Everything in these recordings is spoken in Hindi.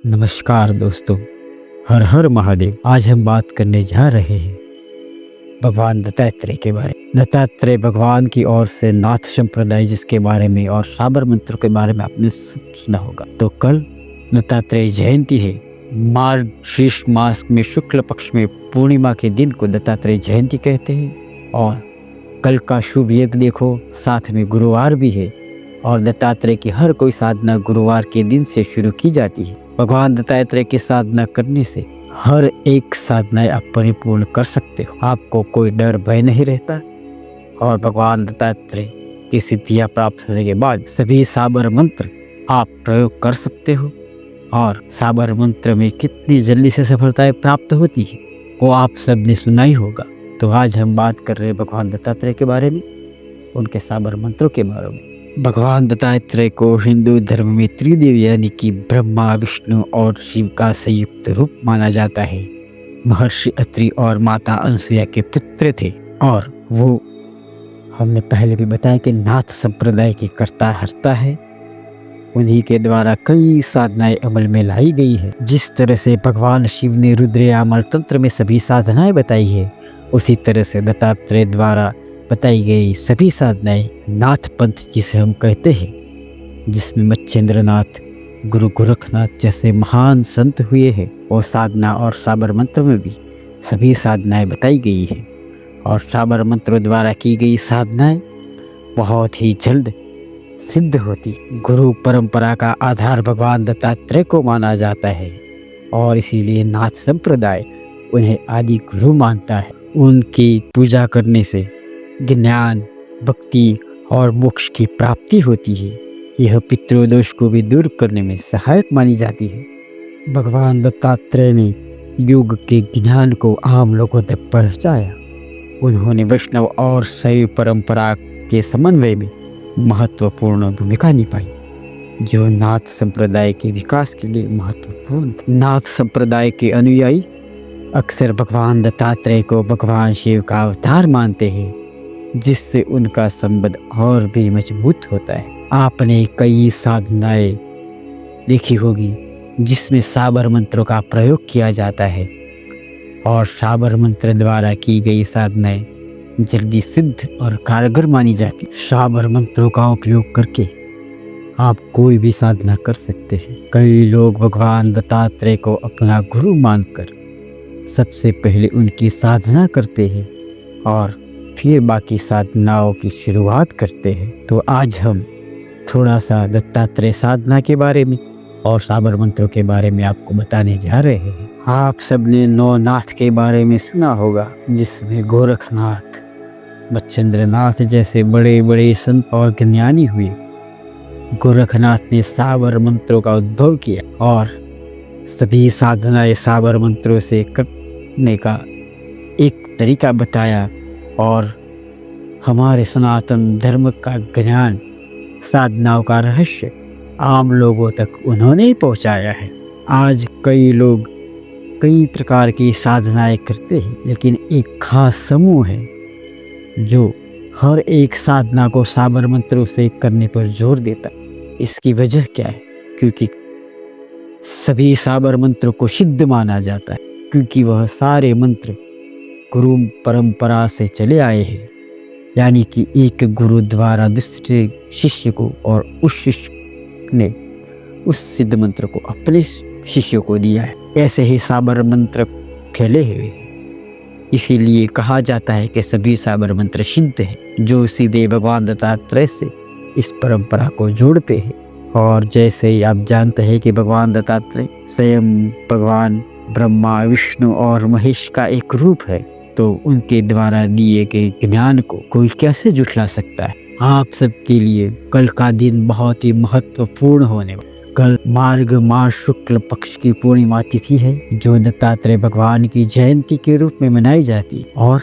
नमस्कार दोस्तों, हर हर महादेव। आज हम बात करने जा रहे हैं भगवान दत्तात्रेय के बारे में। दत्तात्रेय भगवान की ओर से नाथ संप्रदाय जिसके बारे में और साबर मंत्र के बारे में आपने सब सुना होगा। तो कल दत्तात्रेय जयंती है। मार्ग शीर्ष मास में शुक्ल पक्ष में पूर्णिमा के दिन को दत्तात्रेय जयंती कहते हैं। और कल का शुभ योग देखो, साथ में गुरुवार भी है और दत्तात्रेय की हर कोई साधना गुरुवार के दिन से शुरू की जाती है। भगवान दत्तात्रेय की साधना करने से हर एक साधनाएं आप परिपूर्ण कर सकते हो। आपको कोई डर भय नहीं रहता और भगवान दत्तात्रेय की सिद्धियां प्राप्त होने के बाद सभी साबर मंत्र आप प्रयोग कर सकते हो। और साबर मंत्र में कितनी जल्दी से सफलताएं प्राप्त होती है वो आप सब ने सुना ही होगा। तो आज हम बात कर रहे हैं भगवान दत्तात्रेय के बारे में, उनके साबर मंत्रों के बारे में। भगवान दत्तात्रेय को हिंदू धर्म में त्रिदेव यानी कि ब्रह्मा, विष्णु और शिव का संयुक्त रूप माना जाता है। महर्षि अत्रि और माता अनसुया के पुत्र थे और वो हमने पहले भी बताया कि नाथ संप्रदाय के कर्ता हर्ता है। उन्हीं के द्वारा कई साधनाएं अमल में लाई गई है। जिस तरह से भगवान शिव ने रुद्रयामल तंत्र में सभी साधनाएं बताई है, उसी तरह से दत्तात्रेय द्वारा बताई गई सभी साधनाएं नाथ पंथ जिसे हम कहते हैं, जिसमें मच्छेंद्रनाथ, गुरु गोरखनाथ जैसे महान संत हुए हैं, और साधना और साबर मंत्र में भी सभी साधनाएं बताई गई है। और साबर मंत्रों द्वारा की गई साधनाएं बहुत ही जल्द सिद्ध होती। गुरु परंपरा का आधार भगवान दत्तात्रेय को माना जाता है और इसीलिए नाथ संप्रदाय उन्हें आदि गुरु मानता है। उनकी पूजा करने से ज्ञान, भक्ति और मोक्ष की प्राप्ति होती है। यह पितृदोष को भी दूर करने में सहायक मानी जाती है। भगवान दत्तात्रेय ने योग के ज्ञान को आम लोगों तक पहुंचाया। उन्होंने वैष्णव और शैव परंपरा के समन्वय में महत्वपूर्ण भूमिका निभाई, जो नाथ संप्रदाय के विकास के लिए महत्वपूर्ण थी। नाथ संप्रदाय के अनुयायी अक्सर भगवान दत्तात्रेय को भगवान शिव का अवतार मानते हैं, जिससे उनका संबंध और भी मजबूत होता है। आपने कई साधनाएं देखी होगी जिसमें साबर मंत्रों का प्रयोग किया जाता है और साबर मंत्र द्वारा की गई साधनाएं जल्दी सिद्ध और कारगर मानी जाती। साबर मंत्रों का उपयोग करके आप कोई भी साधना कर सकते हैं। कई लोग भगवान दत्तात्रेय को अपना गुरु मानकर सबसे पहले उनकी साधना करते हैं और फिर बाकी साधनाओं की शुरुआत करते हैं। तो आज हम थोड़ा सा दत्तात्रेय साधना के बारे में और साबर मंत्रों के बारे में आपको बताने जा रहे हैं। आप सबने नौ नाथ के बारे में सुना होगा, जिसमें गोरखनाथ, मच्छेंद्रनाथ जैसे बड़े बड़े संत और ज्ञानी हुए। गोरखनाथ ने साबर मंत्रों का उद्भव किया और सभी साधनाएं साबर मंत्रों से करने का एक तरीका बताया और हमारे सनातन धर्म का ज्ञान, साधनाओं का रहस्य आम लोगों तक उन्होंने ही पहुंचाया है। आज कई लोग कई प्रकार की साधनाएं करते हैं, लेकिन एक खास समूह है जो हर एक साधना को साबर मंत्रों से करने पर जोर देता है। इसकी वजह क्या है? क्योंकि सभी साबर मंत्रों को सिद्ध माना जाता है, क्योंकि वह सारे मंत्र गुरु परंपरा से चले आए हैं। यानी कि एक गुरु द्वारा दूसरे शिष्य को और उस शिष्य ने उस सिद्ध मंत्र को अपने शिष्यों को दिया है। ऐसे ही साबर मंत्र फैले हुए हैं। इसीलिए कहा जाता है कि सभी साबर मंत्र सिद्ध हैं, जो सीधे भगवान दत्तात्रेय से इस परंपरा को जोड़ते हैं। और जैसे ही आप जानते हैं कि भगवान दत्तात्रेय स्वयं भगवान ब्रह्मा, विष्णु और महेश का एक रूप है, तो उनके द्वारा दिए गए ज्ञान को कोई कैसे झुठला सकता है। आप सबके लिए कल का दिन बहुत ही महत्वपूर्ण होने वाला। कल मार्ग मास शुक्ल पक्ष की पूर्णिमा तिथि है, जो दत्तात्रेय भगवान की जयंती के रूप में मनाई जाती है। और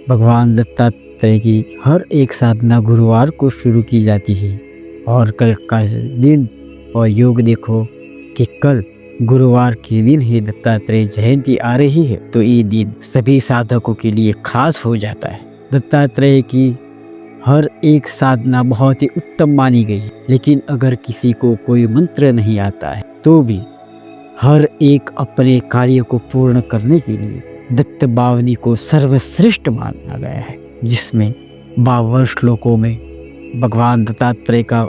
भगवान दत्तात्रेय की हर एक साधना गुरुवार को शुरू की जाती है। और कल का दिन और योग देखो कि कल गुरुवार के दिन ही दत्तात्रेय जयंती आ रही है, तो ये दिन सभी साधकों के लिए खास हो जाता है। दत्तात्रेय की हर एक साधना बहुत ही उत्तम मानी गई। लेकिन अगर किसी को कोई मंत्र नहीं आता है तो भी हर एक अपने कार्य को पूर्ण करने के लिए दत्त बावनी को सर्वश्रेष्ठ माना गया है, जिसमें 52 श्लोकों में भगवान दत्तात्रेय का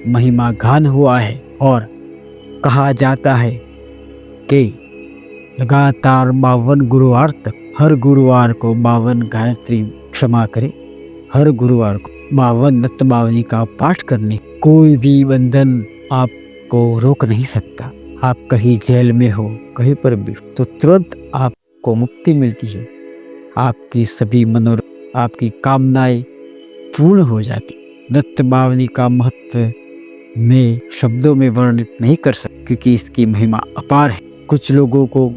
महिमा गान हुआ है। और कहा जाता है कि लगातार 52 गुरुवार तक हर गुरुवार को 52 गायत्री क्षमा करें, हर गुरुवार को 52 दत्त बावनी का पाठ करने कोई भी बंधन आपको रोक नहीं सकता। आप कहीं जेल में हो, कहीं पर भी तो तुरंत आपको मुक्ति मिलती है। आपकी सभी आपकी कामनाएं पूर्ण हो जाती। दत्त बावनी का महत्व मैं शब्दों में वर्णित नहीं कर सकता, क्योंकि इसकी महिमा अपार है। कुछ लोगों को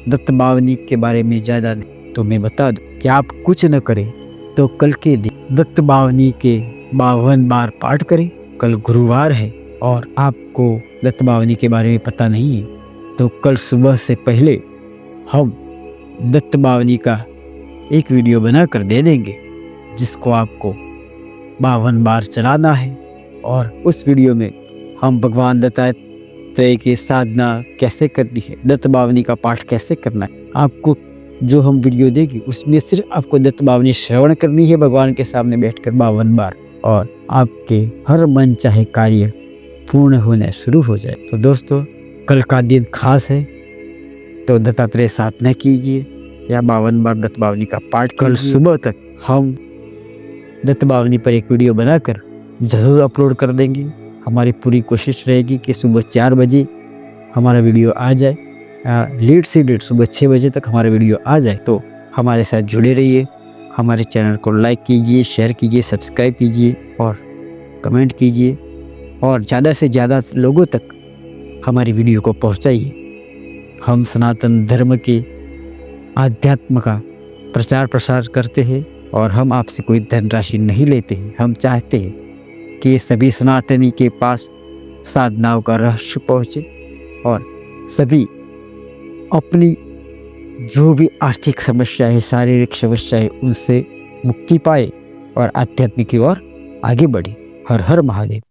दत्त बावनी के बारे में ज़्यादा नहीं, तो मैं बता दूं कि आप कुछ न करें तो कल के दिन दत्त बावनी के 52 बार पाठ करें। कल गुरुवार है और आपको दत्त बावनी के बारे में पता नहीं है, तो कल सुबह से पहले हम दत्त बावनी का एक वीडियो बना कर दे देंगे, जिसको आपको 52 बार चलाना है। और उस वीडियो में हम भगवान दत्तात्रेय की साधना कैसे करनी है, दत्त बावनी का पाठ कैसे करना है, आपको जो हम वीडियो देंगे उसमें सिर्फ आपको दत्त बावनी श्रवण करनी है भगवान के सामने बैठकर 52 बार, और आपके हर मन चाहे कार्य पूर्ण होने शुरू हो जाए। तो दोस्तों, कल का दिन खास है, तो दत्तात्रेय साधना कीजिए या 52 बार दत्त बावनी का पाठ। कल सुबह तक हम दत्त बावनी पर एक वीडियो बनाकर ज़रूर अपलोड कर देंगे। हमारी पूरी कोशिश रहेगी कि सुबह 4 बजे हमारा वीडियो आ जाए, लेट से लेट सुबह 6 बजे तक हमारा वीडियो आ जाए। तो हमारे साथ जुड़े रहिए, हमारे चैनल को लाइक कीजिए, शेयर कीजिए, सब्सक्राइब कीजिए और कमेंट कीजिए, और ज़्यादा से ज़्यादा लोगों तक हमारी वीडियो को पहुंचाइए। हम सनातन धर्म के आध्यात्म का प्रचार प्रसार करते हैं और हम आपसे कोई धनराशि नहीं लेते हैं। हम चाहते हैं कि सभी सनातनी के पास साधनाओं का रहस्य पहुँचे और सभी अपनी जो भी आर्थिक समस्याएं, शारीरिक समस्याएं, उनसे मुक्ति पाए और आध्यात्मिक की ओर आगे बढ़े। हर हर महादेव।